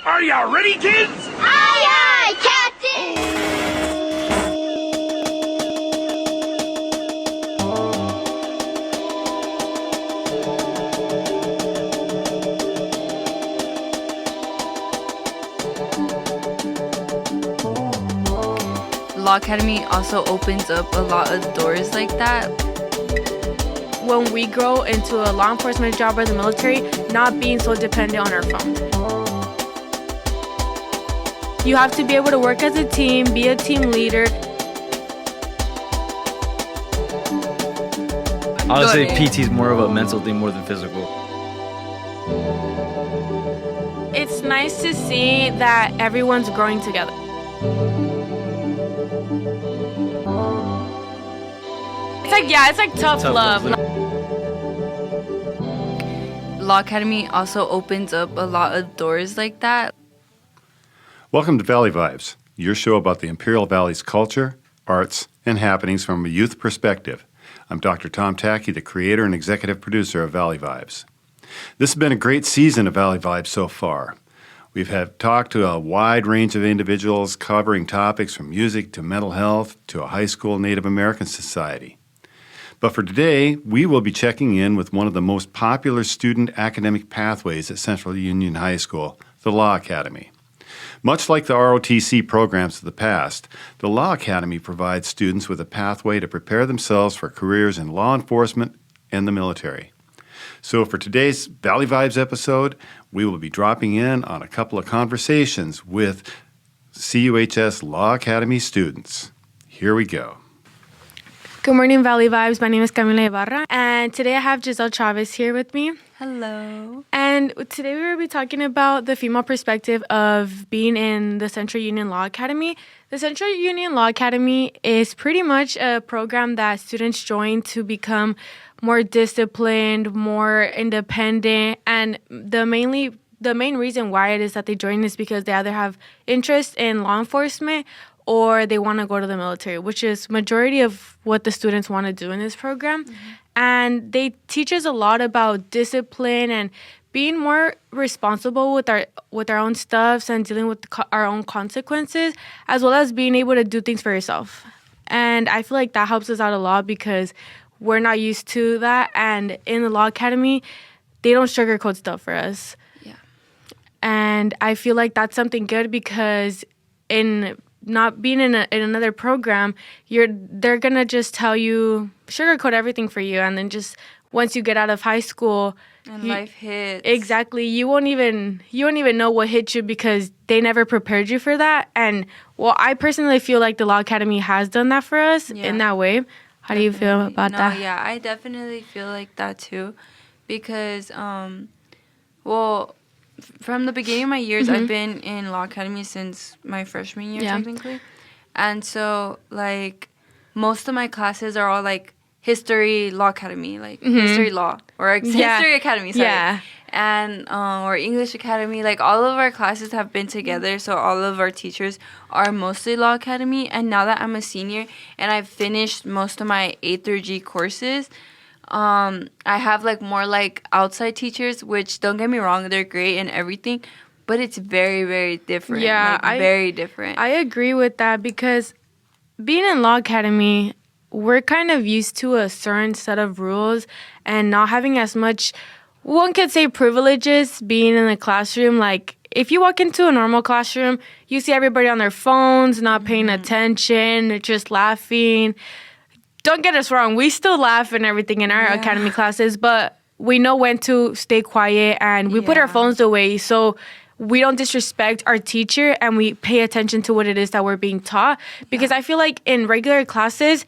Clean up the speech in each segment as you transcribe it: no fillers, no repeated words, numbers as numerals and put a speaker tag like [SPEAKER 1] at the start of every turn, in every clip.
[SPEAKER 1] Are you ready, kids?
[SPEAKER 2] Aye, aye, Captain!
[SPEAKER 3] Law Academy also opens up a lot of doors like that.
[SPEAKER 4] When we grow into a law enforcement job or the military, not being so dependent on our phone. You have to be able to work as a team, be a team leader.
[SPEAKER 5] I would say PT is more of a mental thing more than physical.
[SPEAKER 4] It's nice to see that everyone's growing together. It's like tough love.
[SPEAKER 3] Law Academy also opens up a lot of doors like that.
[SPEAKER 6] Welcome to Valley Vibes, your show about the Imperial Valley's culture, arts, and happenings from a youth perspective. I'm Dr. Tom Tackey, the creator and executive producer of Valley Vibes. This has been a great season of Valley Vibes so far. We've had talked to a wide range of individuals covering topics from music to mental health to a high school Native American society. But for today, we will be checking in with one of the most popular student academic pathways at Central Union High School, the Law Academy. Much like the ROTC programs of the past, the Law Academy provides students with a pathway to prepare themselves for careers in law enforcement and the military. So for today's Valley Vibes episode, we will be dropping in on a couple of conversations with CUHS Law Academy students. Here we go.
[SPEAKER 4] Good morning, Valley Vibes. My name is Camila Ibarra, and today I have Giselle Chavez here with me.
[SPEAKER 3] Hello.
[SPEAKER 4] And today we will be talking about the female perspective of being in the Central Union Law Academy. The Central Union Law Academy is pretty much a program that students join to become more disciplined, more independent, and the main reason why it is that they join is because they either have interest in law enforcement or they want to go to the military, which is majority of what the students want to do in this program. Mm-hmm. And they teach us a lot about discipline and being more responsible with our own stuffs and dealing with our own consequences, as well as being able to do things for yourself. And I feel like that helps us out a lot because we're not used to that. And in the Law Academy, they don't sugarcoat stuff for us.
[SPEAKER 3] Yeah.
[SPEAKER 4] And I feel like that's something good because in not being in another program, they're gonna just tell you, sugarcoat everything for you, and then just once you get out of high school
[SPEAKER 3] and life hits.
[SPEAKER 4] Exactly. You won't even know what hit you because they never prepared you for that. And well, I personally feel like the Law Academy has done that for us in that way. How do you feel about that?
[SPEAKER 3] Yeah, I definitely feel like that too, because from the beginning of my years, I've been in Law Academy since my freshman year, technically. And so, like, most of my classes are all, like, history Law Academy, like, history law, or history academy, sorry.
[SPEAKER 4] Yeah.
[SPEAKER 3] And, or English academy. Like, all of our classes have been together, so all of our teachers are mostly Law Academy. And now that I'm a senior and I've finished most of my A through G courses, I have like more like outside teachers, which don't get me wrong, they're great and everything, but it's very, very different.
[SPEAKER 4] Yeah,
[SPEAKER 3] very different.
[SPEAKER 4] I agree with that because being in Law Academy, we're kind of used to a certain set of rules and not having as much, one could say, privileges being in the classroom. Like if you walk into a normal classroom, you see everybody on their phones, not paying attention, just laughing. Don't get us wrong, we still laugh and everything in our academy classes, but we know when to stay quiet and we put our phones away so we don't disrespect our teacher and we pay attention to what it is that we're being taught. Because I feel like in regular classes,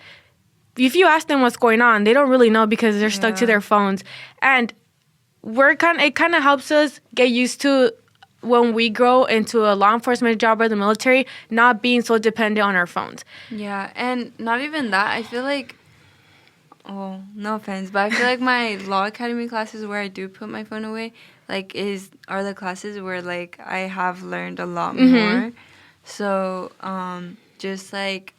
[SPEAKER 4] if you ask them what's going on, they don't really know because they're stuck to their phones. And it kind of helps us get used to when we grow into a law enforcement job or the military, not being so dependent on our phones.
[SPEAKER 3] Yeah, and not even that. I feel like, oh, no offense, but I feel like my Law Academy classes where I do put my phone away, like, are the classes where, like, I have learned a lot more. So, just, like,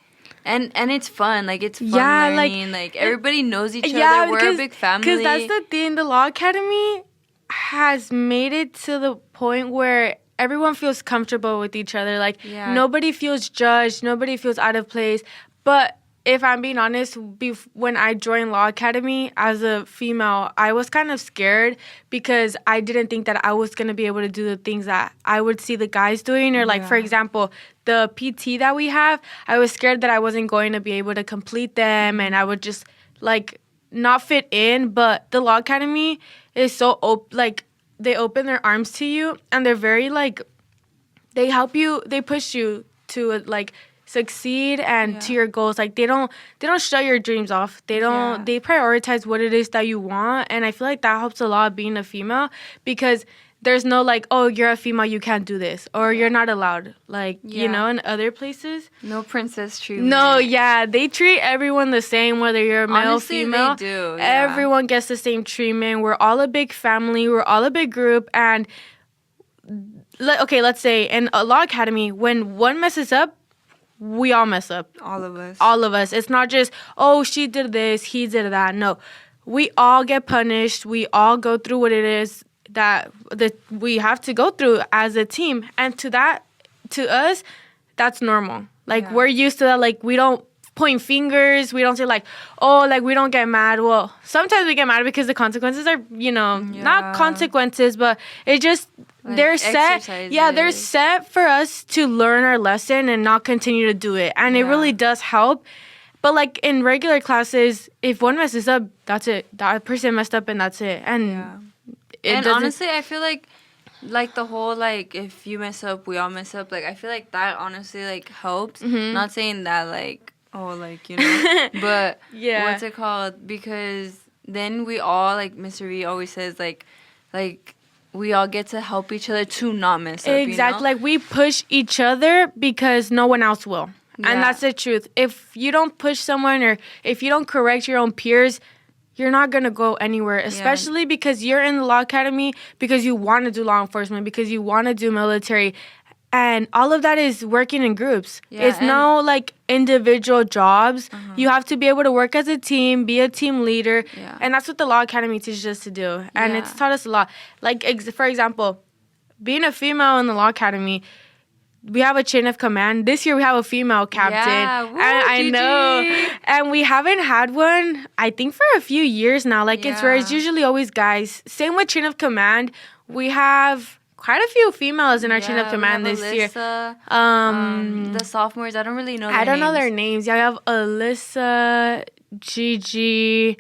[SPEAKER 3] and it's fun. Like, it's fun learning. Like, everybody knows each other. We're a big family.
[SPEAKER 4] Because that's the thing. The Law Academy has made it to the point where everyone feels comfortable with each other. Like,
[SPEAKER 3] Yeah.
[SPEAKER 4] nobody feels judged. Nobody feels out of place. But if I'm being honest, when I joined Law Academy as a female, I was kind of scared because I didn't think that I was going to be able to do the things that I would see the guys doing. Or, like, for example, the PT that we have, I was scared that I wasn't going to be able to complete them and I would just, like, not fit in. But the Law Academy is so, like, they open their arms to you and they're very, like, they help you, they push you to, like, succeed and to your goals. Like, they don't shut your dreams off. They don't they prioritize what it is that you want, and I feel like that helps a lot being a female, because there's no like, oh, you're a female, you can't do this, or you're not allowed, like, you know, in other places.
[SPEAKER 3] No princess treatment.
[SPEAKER 4] No, they treat everyone the same, whether you're a male,
[SPEAKER 3] Honestly,
[SPEAKER 4] female.
[SPEAKER 3] they do.
[SPEAKER 4] Everyone gets the same treatment. We're all a big family. We're all a big group, and let's say in a Law Academy, when one messes up, we all mess up.
[SPEAKER 3] All of us.
[SPEAKER 4] All of us. It's not just, oh, she did this, he did that. No. We all get punished. We all go through what it is that we have to go through as a team. And to us, that's normal. Like, we're used to that. Like, we don't point fingers. We don't say, like, oh, like, we don't get mad. Well, sometimes we get mad because the consequences are, not consequences, but it just, like, they're set. Yeah, they're set for us to learn our lesson and not continue to do it. And it really does help. But, like, in regular classes, if one messes up, that's it. That person messed up and that's it. And
[SPEAKER 3] honestly, I feel like the whole, like, if you mess up, we all mess up. Like, I feel like that honestly, like, helps. Not saying that, like, oh, like, but what's it called? Because then we all, like, Mr. V always says, like, we all get to help each other to not mess up.
[SPEAKER 4] Exactly. Like, we push each other because no one else will. Yeah. And that's the truth. If you don't push someone, or if you don't correct your own peers, you're not going to go anywhere, especially because you're in the Law Academy because you want to do law enforcement, because you want to do military. And all of that is working in groups. Yeah, it's no, like, individual jobs. You have to be able to work as a team, be a team leader. Yeah. And that's what the Law Academy teaches us to do. And it's taught us a lot. Like, for example, being a female in the Law Academy, we have a chain of command. This year we have a female captain.
[SPEAKER 3] Yeah, woo,
[SPEAKER 4] and I know. And we haven't had one, I think, for a few years now. Like, it's rare. It's usually always guys. Same with chain of command. We have quite a few females in our chain of command this year.
[SPEAKER 3] The sophomores, I don't really know their names.
[SPEAKER 4] I don't know their names. Yeah, we have Alyssa, Gigi.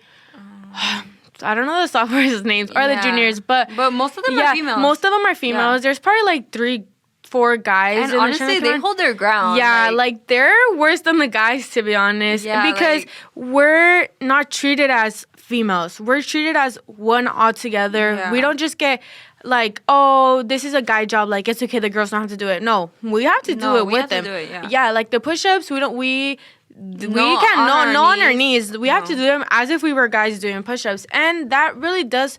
[SPEAKER 4] I don't know the sophomores' names or the juniors, but
[SPEAKER 3] most of them are females.
[SPEAKER 4] Most of them are females. There's probably like 3-4 guys.
[SPEAKER 3] And honestly, they hold their ground.
[SPEAKER 4] Yeah, like they're worse than the guys, to be honest. Yeah, because we're not treated as females. We're treated as one altogether. Yeah. We don't just get like, oh, this is a guy job. Like, it's okay, the girls don't have to do it. No, we have to do it with them. Yeah, like the push-ups, we can't on our knees. We have to do them as if we were guys doing push-ups. And that really does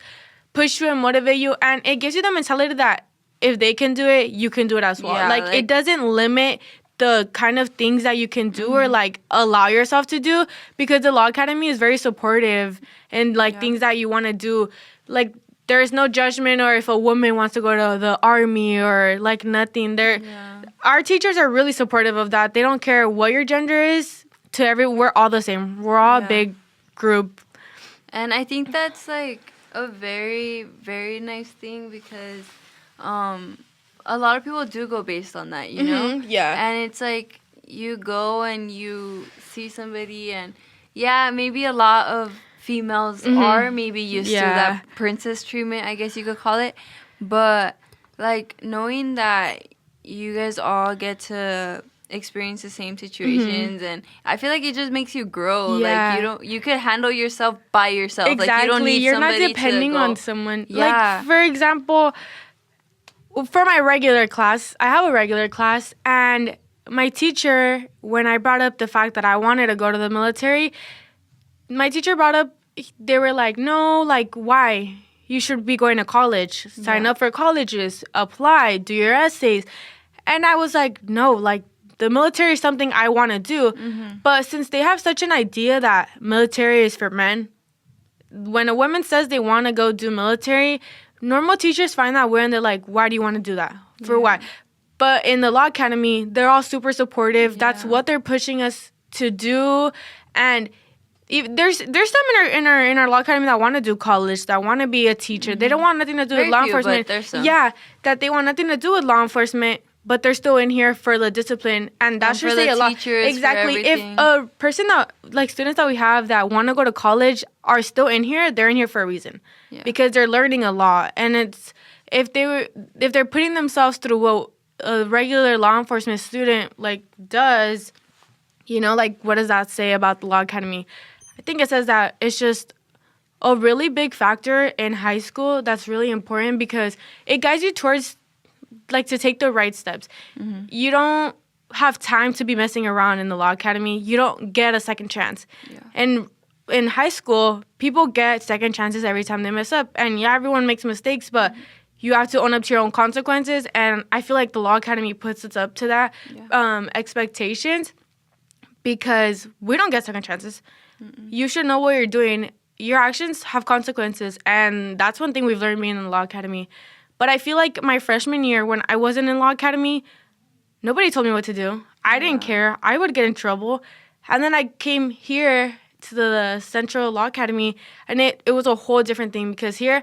[SPEAKER 4] push you and motivate you. And it gives you the mentality that if they can do it, you can do it as well. Yeah, like, it doesn't limit the kind of things that you can do or, like, allow yourself to do, because the Law Academy is very supportive and, like, things that you want to do. Like, there's no judgment, or if a woman wants to go to the army or, like, nothing. Our teachers are really supportive of that. They don't care what your gender is. We're all the same. We're all a big group.
[SPEAKER 3] And I think that's, like, a very, very nice thing, because a lot of people do go based on that, you know?
[SPEAKER 4] Yeah.
[SPEAKER 3] And it's like, you go and you see somebody, and maybe a lot of females are maybe used to that princess treatment, I guess you could call it. But, like, knowing that you guys all get to experience the same situations, and I feel like it just makes you grow. Like, you could handle yourself by yourself.
[SPEAKER 4] Exactly.
[SPEAKER 3] Like, you don't need
[SPEAKER 4] You're not depending on someone. Like, for example, for my regular class, I have a regular class, and my teacher, when I brought up the fact that I wanted to go to the military, my teacher brought up, they were like, no, like, why? You should be going to college. Sign up for colleges. Apply. Do your essays. And I was like, no, like, the military is something I want to do. But since they have such an idea that military is for men, when a woman says they want to go do military, normal teachers find that weird, and they're like, why do you want to do that? for why. But in the Law Academy, they're all super supportive. Yeah. That's what they're pushing us to do. And there's some in our Law Academy that want to do college, that want to be a teacher. They don't want nothing to do with law enforcement.
[SPEAKER 3] But there's some.
[SPEAKER 4] Yeah, that they want nothing to do with law enforcement, but they're still in here for the discipline, and that should say a lot. Exactly. If a person that, like, students that we have that want to go to college are still in here, they're in here for a reason, because they're learning a lot. And it's if they're putting themselves through what a regular law enforcement student like does, you know, like, what does that say about the Law Academy? I think it says that it's just a really big factor in high school that's really important, because it guides you towards, like, to take the right steps. Mm-hmm. You don't have time to be messing around in the Law Academy. You don't get a second chance. Yeah. And in high school, people get second chances every time they mess up. And yeah, everyone makes mistakes, but you have to own up to your own consequences. And I feel like the Law Academy puts us up to that expectations, because we don't get second chances. Mm-mm. You should know what you're doing. Your actions have consequences. And that's one thing we've learned being in the Law Academy. But I feel like my freshman year, when I wasn't in Law Academy, nobody told me what to do. I didn't care. I would get in trouble. And then I came here to the Central Law Academy, and it was a whole different thing, because here,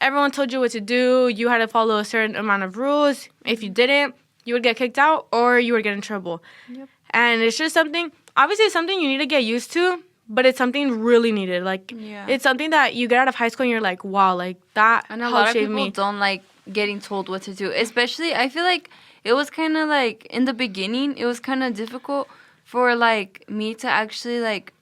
[SPEAKER 4] everyone told you what to do. You had to follow a certain amount of rules. If you didn't, you would get kicked out or you would get in trouble. Yep. And it's just something, obviously it's something you need to get used to, but it's something really needed. Like, it's something that you get out of high school and you're like, wow, like, that
[SPEAKER 3] and a
[SPEAKER 4] helped
[SPEAKER 3] lot of
[SPEAKER 4] shape
[SPEAKER 3] people
[SPEAKER 4] me.
[SPEAKER 3] Don't like getting told what to do. Especially, I feel like it was kind of like, in the beginning, it was kind of difficult for, like, me to actually, like,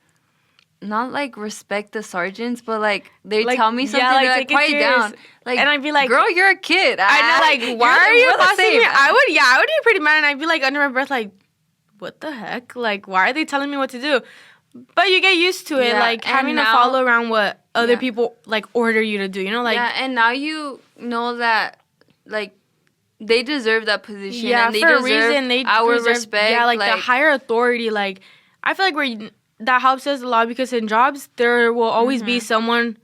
[SPEAKER 3] not, like, respect the sergeants, but, like, they tell me something, like, quiet down. Like,
[SPEAKER 4] and I'd be like,
[SPEAKER 3] girl, you're a kid.
[SPEAKER 4] I know, like, why are you bossing me? I would be pretty mad, and I'd be, like, under my breath, like, what the heck? Like, why are they telling me what to do? But you get used to it, like, having to follow around what other people, like, order you to do, you know? Like,
[SPEAKER 3] and now you know that, like, they deserve that position.
[SPEAKER 4] Yeah,
[SPEAKER 3] and they
[SPEAKER 4] for
[SPEAKER 3] deserve
[SPEAKER 4] a reason. They
[SPEAKER 3] our
[SPEAKER 4] deserve,
[SPEAKER 3] respect.
[SPEAKER 4] Yeah, like, the higher authority, like, I feel like that helps us a lot, because in jobs, there will always be someone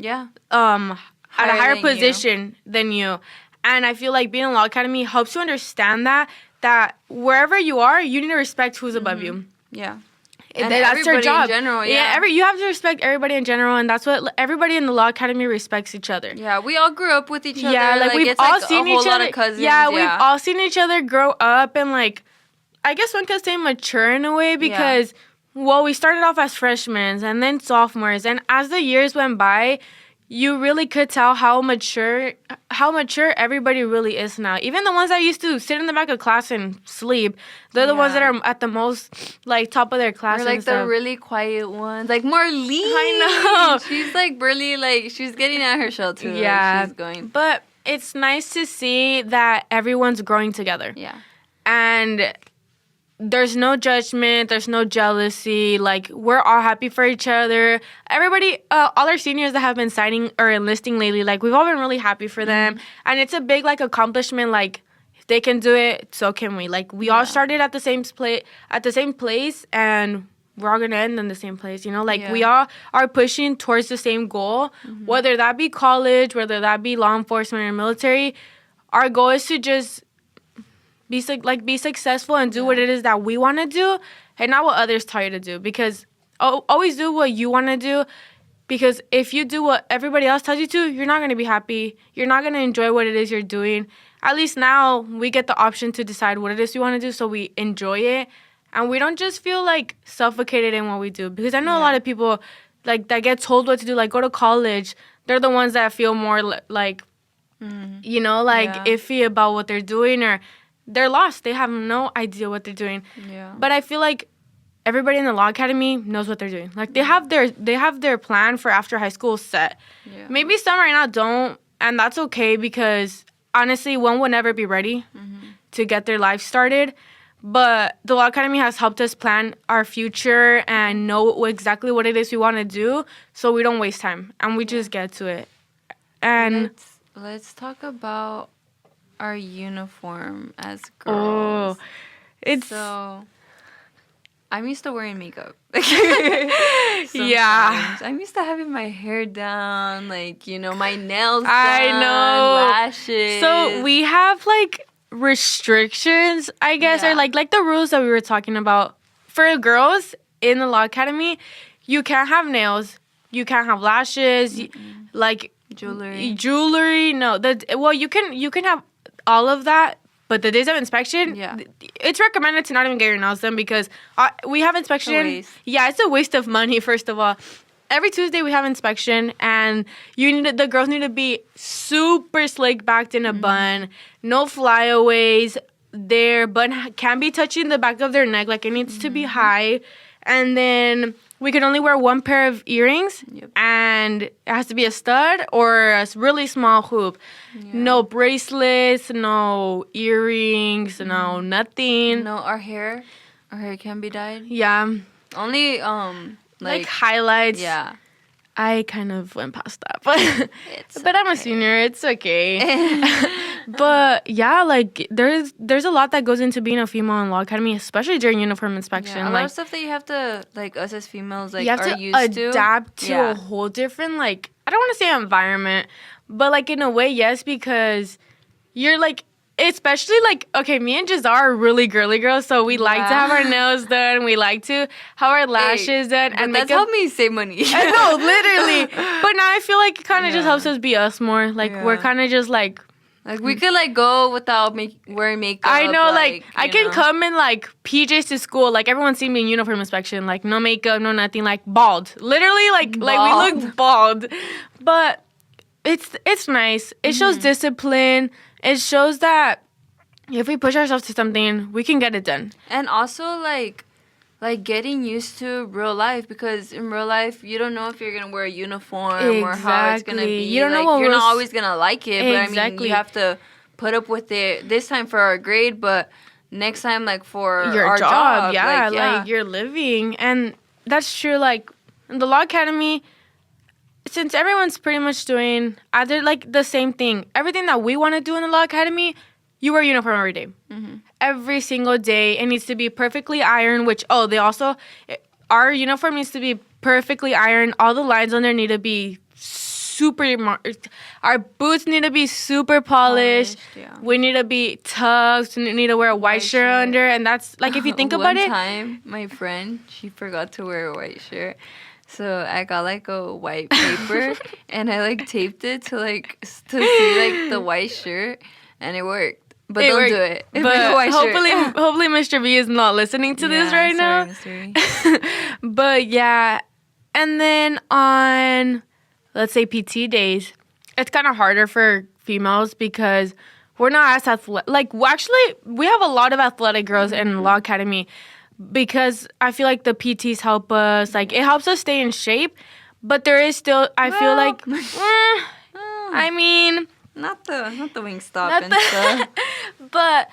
[SPEAKER 4] at a higher position than you. And I feel like being in Law Academy helps you understand that wherever you are, you need to respect who's above you.
[SPEAKER 3] Yeah.
[SPEAKER 4] And that's their job.
[SPEAKER 3] In general,
[SPEAKER 4] you have to respect everybody in general, and that's what everybody in the Law Academy respects each other.
[SPEAKER 3] Yeah, we all grew up with each other.
[SPEAKER 4] Yeah, like, we've all seen each other.
[SPEAKER 3] Cousins,
[SPEAKER 4] we've all seen each other grow up, and, like, I guess one could say mature in a way, because well, we started off as freshmen and then sophomores, and as the years went by, you really could tell how mature everybody really is now. Even the ones that used to sit in the back of class and sleep, they're the ones that are at the most, like, top of their class. Or,
[SPEAKER 3] like, the really quiet ones. Like, Marlene.
[SPEAKER 4] I know.
[SPEAKER 3] She's, like, really, like, she's getting at her shell, too.
[SPEAKER 4] Yeah.
[SPEAKER 3] Like, she's going.
[SPEAKER 4] But it's nice to see that everyone's growing together. Yeah. And there's no judgment, there's no jealousy, like, we're all happy for each other. Everybody, all our seniors that have been signing or enlisting lately, like, we've all been really happy for them. And it's a big, like, accomplishment, like, if they can do it, so can we. Like, we all started at the same place, and we're all gonna end in the same place, you know? Like, we all are pushing towards the same goal, whether that be college, whether that be law enforcement or military. Our goal is to just be successful and do what it is that we want to do, and not what others tell you to do. Because always do what you want to do, because if you do what everybody else tells you to, you're not going to be happy. You're not going to enjoy what it is you're doing. At least now we get the option to decide what it is we want to do, so we enjoy it, and we don't just feel, like, suffocated in what we do. Because I know a lot of people, like, that get told what to do, like, go to college. They're the ones that feel more like, you know, like, iffy about what they're doing, or they're lost. They have no idea what they're doing. Yeah. But I feel like everybody in the Law Academy knows what they're doing. Like, they have their plan for after high school set. Yeah. Maybe some right now don't, and that's okay, because honestly, one will never be ready to get their life started. But the Law Academy has helped us plan our future and know exactly what it is we want to do, so we don't waste time and we just get to it. And
[SPEAKER 3] let's talk about our uniform as girls. So I'm used to wearing makeup. I'm used to having my hair down, like, you know, my nails done,
[SPEAKER 4] I know.
[SPEAKER 3] lashes.
[SPEAKER 4] So we have, like, restrictions, I guess, or like the rules that we were talking about. For girls in the Law Academy, you can't have nails, you can't have lashes, like jewelry. No, you can have all of that. But the days of inspection, it's recommended to not even get your nails done because we have inspection. It's a waste of money, first of all. Every Tuesday we have inspection, and the girls need to be super slick backed in a bun, no flyaways. Their bun can't be touching the back of their neck, like it needs to be high. And then we can only wear one pair of earrings, and it has to be a stud or a really small hoop. No bracelets, no earrings, no nothing.
[SPEAKER 3] No, our hair can be dyed.
[SPEAKER 4] Yeah.
[SPEAKER 3] Only
[SPEAKER 4] like highlights.
[SPEAKER 3] Yeah.
[SPEAKER 4] I kind of went past that, but I'm a senior. It's okay. But yeah, like there's a lot that goes into being a female in Law Academy, especially during uniform inspection.
[SPEAKER 3] Yeah, a lot of stuff that you have to, like, us as females, like,
[SPEAKER 4] you have
[SPEAKER 3] are
[SPEAKER 4] to
[SPEAKER 3] used to
[SPEAKER 4] adapt to a whole different, like, I don't want to say environment, but like in a way, yes, because you're like. Especially, like, okay, me and Jazar are really girly girls, so we like to have our nails done. We like to have our lashes done.
[SPEAKER 3] And that's helped me save money.
[SPEAKER 4] I know, literally. But now I feel like it kind of just helps us be us more. Like, we're kind of just, like...
[SPEAKER 3] Like, we could, like, go without wearing makeup.
[SPEAKER 4] I know, like I can come in, like, PJs to school. Like, everyone's seen me in uniform inspection. Like, no makeup, no nothing. Like, bald. Literally, like we look bald. But it's nice. It shows discipline. It shows that if we push ourselves to something, we can get it done.
[SPEAKER 3] And also, like getting used to real life, because in real life, you don't know if you're going to wear a uniform or how it's going to be.
[SPEAKER 4] You don't know
[SPEAKER 3] what you're not always going to like it, but I mean, you have to put up with it this time for our grade, but next time, like, for
[SPEAKER 4] your
[SPEAKER 3] our job.
[SPEAKER 4] Like you're living. And that's true, like, in the Law Academy, since everyone's pretty much doing either, like, the same thing, everything that we want to do in the Law Academy, you wear a uniform every day. Every single day. It needs to be perfectly ironed, which, our uniform needs to be perfectly ironed. All the lines on there need to be our boots need to be super polished. We need to be tucked. We need to wear a white shirt under. And that's, like, if you think about it.
[SPEAKER 3] One time, my friend, she forgot to wear a white shirt. So I got, like, a white paper, and I, like, taped it to see, like, the white shirt, and it worked. But don't do it.
[SPEAKER 4] But hopefully Mr. B is not listening to this right now.
[SPEAKER 3] Mr. B.
[SPEAKER 4] But, yeah. And then on, let's say, PT days, it's kind of harder for females because we're not as athletic. Like, we have a lot of athletic girls in Law Academy, because I feel like the PTs help us. Like, it helps us stay in shape, but there is still, I feel like, I mean...
[SPEAKER 3] Not the Wingstop and stuff.
[SPEAKER 4] But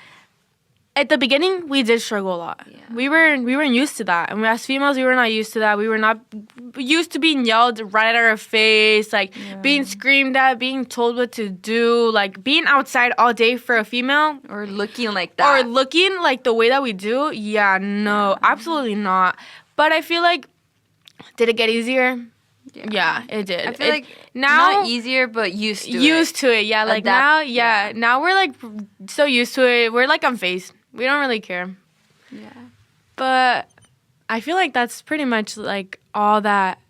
[SPEAKER 4] at the beginning, we did struggle a lot. Yeah. We weren't used to that. And as females, we were not used to that. We were not used to being yelled right at our face, like being screamed at, being told what to do, like being outside all day for a female.
[SPEAKER 3] Or looking like that.
[SPEAKER 4] Or looking like the way that we do. Yeah, no, absolutely not. But I feel like, did it get easier? Yeah, it did.
[SPEAKER 3] I feel like now, not easier, but used to it.
[SPEAKER 4] Used to it, yeah. Like now we're like so used to it. We're like unfazed. We don't really care.
[SPEAKER 3] Yeah.
[SPEAKER 4] But I feel like that's pretty much like all that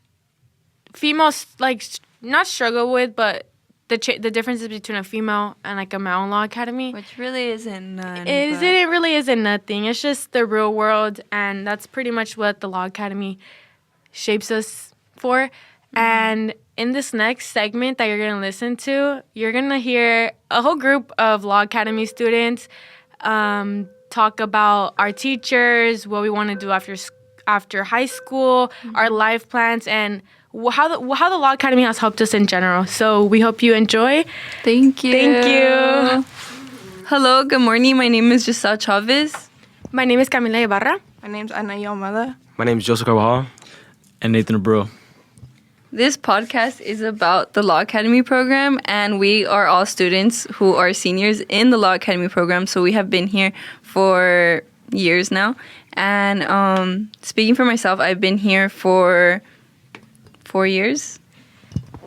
[SPEAKER 4] females like not struggle with, but the differences between a female and like a male in Law Academy.
[SPEAKER 3] Which really isn't none.
[SPEAKER 4] It really isn't nothing. It's just the real world, and that's pretty much what the Law Academy shapes us for. And in this next segment that you're going to listen to, you're going to hear a whole group of Law Academy students talk about our teachers, what we want to do after high school, our life plans, and how the Law Academy has helped us in general. So we hope you enjoy.
[SPEAKER 3] Thank you.
[SPEAKER 4] Thank you.
[SPEAKER 3] Hello, good morning. My name is Giselle Chavez.
[SPEAKER 4] My name is Camila Ibarra.
[SPEAKER 1] My name's Ana Yomada.
[SPEAKER 5] My name is Joseph Carvajal. And Nathan Abreu.
[SPEAKER 3] This podcast is about the Law Academy program, and we are all students who are seniors in the Law Academy program, so we have been here for years now. And speaking for myself, I've been here for 4 years.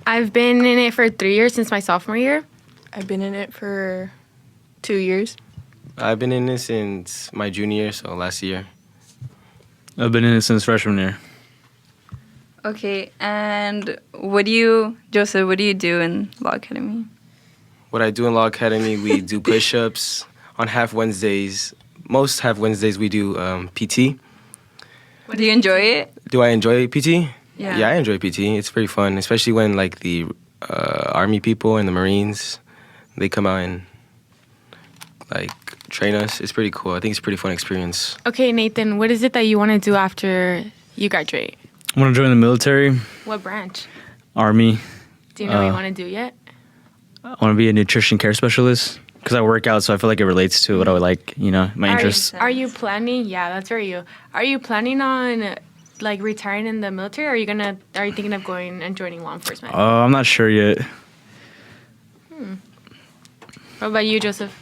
[SPEAKER 4] I've been in it for 3 years since my sophomore year.
[SPEAKER 1] I've been in it for 2 years. I've been in it since my junior year, so last year.
[SPEAKER 5] I've been in it since freshman year.
[SPEAKER 3] Okay, and Joseph, what do you do in Law Academy?
[SPEAKER 1] What I do in Law Academy, we do push-ups on half Wednesdays. Most half Wednesdays we do PT.
[SPEAKER 3] Do you enjoy it?
[SPEAKER 1] Do I enjoy PT?
[SPEAKER 3] Yeah.
[SPEAKER 1] Yeah, I enjoy PT. It's very fun, especially when like the Army people and the Marines, they come out and like train us. It's pretty cool. I think it's a pretty fun experience.
[SPEAKER 4] Okay, Nathan, what is it that you want to do after you graduate?
[SPEAKER 5] I want to join the military,
[SPEAKER 4] What branch?
[SPEAKER 5] Army.
[SPEAKER 4] Do you know what you want to do yet?
[SPEAKER 5] I want to be a nutrition care specialist because I work out, so I feel like it relates to what I would like, my interests.
[SPEAKER 4] Are you planning? Yeah, that's very you. Are you planning on like retiring in the military? Or are you thinking of going and joining law enforcement?
[SPEAKER 5] I'm not sure yet.
[SPEAKER 4] What about you, Joseph?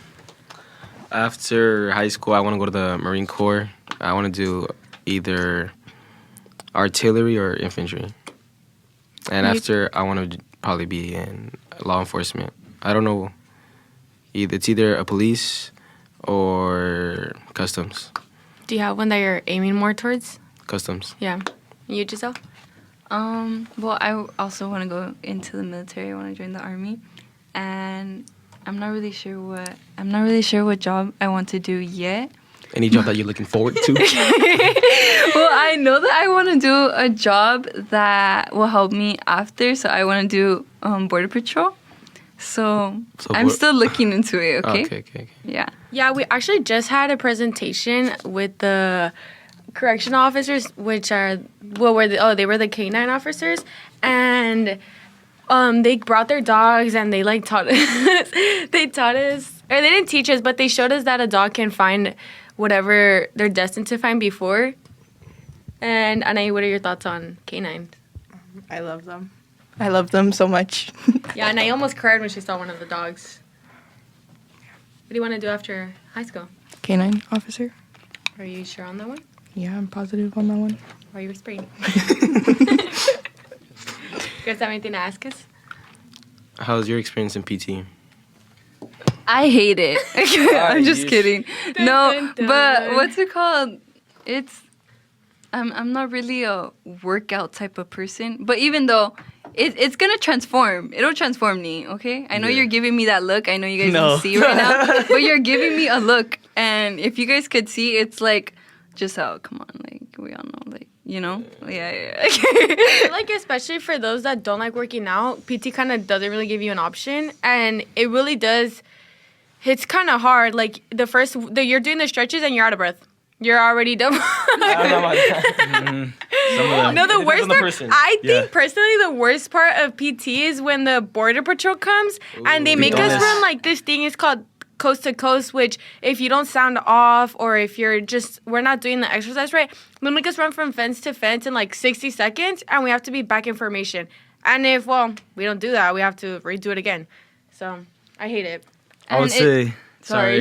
[SPEAKER 1] After high school, I want to go to the Marine Corps. I want to do either artillery or infantry. And after, I want to probably be in law enforcement. I don't know. It's either a police or customs.
[SPEAKER 4] Do you have one that you're aiming more towards?
[SPEAKER 1] Customs.
[SPEAKER 4] Yeah. You, Giselle?
[SPEAKER 3] Well, I also want to go into the military. I want to join the Army, and I'm not really sure what job I want to do yet.
[SPEAKER 1] Any job that you're looking forward to?
[SPEAKER 3] Well, I know that I want to do a job that will help me after, so I want to do Border Patrol. So I'm still looking into it, okay?
[SPEAKER 1] Okay.
[SPEAKER 3] Yeah.
[SPEAKER 4] Yeah, we actually just had a presentation with the correctional officers, which are, they were the canine officers, and they brought their dogs and they like taught us, or they didn't teach us, but they showed us that a dog can find whatever they're destined to find before. And Anai, what are your thoughts on canines?
[SPEAKER 7] I love them. I love them so much.
[SPEAKER 4] Yeah, and I almost cried when she saw one of the dogs. What do you want to do after high school?
[SPEAKER 7] Canine officer.
[SPEAKER 4] Are you sure on that one?
[SPEAKER 7] Yeah, I'm positive on that one.
[SPEAKER 4] Why are you whispering? You guys have anything to ask us?
[SPEAKER 1] How's your experience in PT?
[SPEAKER 3] I hate it. I'm just kidding. No,
[SPEAKER 4] dun, dun.
[SPEAKER 3] but what's it called? I'm not really a workout type of person. But even though it's gonna transform, it'll transform me. Okay, I know you're giving me that look. I know you guys don't see right now, but you're giving me a look. And if you guys could see, it's like, Giselle, come on, like we all know, like yeah.
[SPEAKER 4] I feel like especially for those that don't like working out, PT kind of doesn't really give you an option, and it really does. It's kind of hard. Like you're doing the stretches and you're out of breath. You're already done.
[SPEAKER 1] Some of them.
[SPEAKER 4] No, the
[SPEAKER 1] It depends
[SPEAKER 4] worst
[SPEAKER 1] on the
[SPEAKER 4] part.
[SPEAKER 1] person.
[SPEAKER 4] I think personally, the worst part of PT is when the Border Patrol comes and they make us run like this thing. It's called coast to coast, which if you don't sound off or if we're not doing the exercise right, they'll make us run from fence to fence in like 60 seconds, and we have to be back in formation. And if we don't do that, we have to redo it again. So I hate it.
[SPEAKER 5] I would say.
[SPEAKER 3] Sorry.